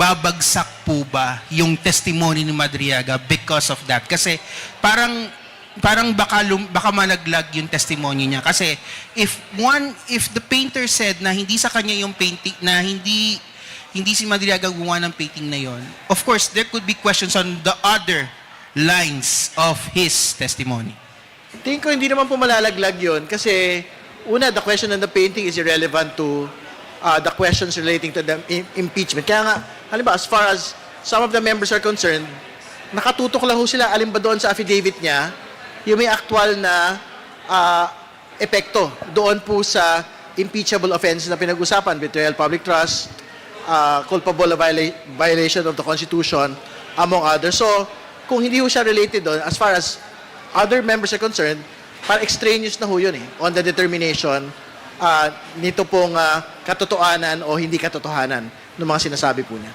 babagsak po ba yung testimony ni Madriaga because of that? Kasi parang baka malaglag yung testimony niya. Kasi if the painter said na hindi sa kanya yung painting, na hindi si Madriaga gumawa ng painting na yon, of course, there could be questions on the other lines of his testimony. Tingin ko hindi naman po malalaglag yun kasi una, the question on the painting is irrelevant to the questions relating to the impeachment. Kaya nga, halimbawa, as far as some of the members are concerned, nakatutok lang ho sila alin ba doon sa affidavit niya yung may actual na epekto doon po sa impeachable offense na pinag-usapan, betrayal, public trust, culpable violation of the Constitution, among others. So, kung hindi ho siya related doon, as far as other members are concerned, parang extraneous na ho yun on the determination nito pong katotohanan o hindi katotohanan ng mga sinasabi po niya.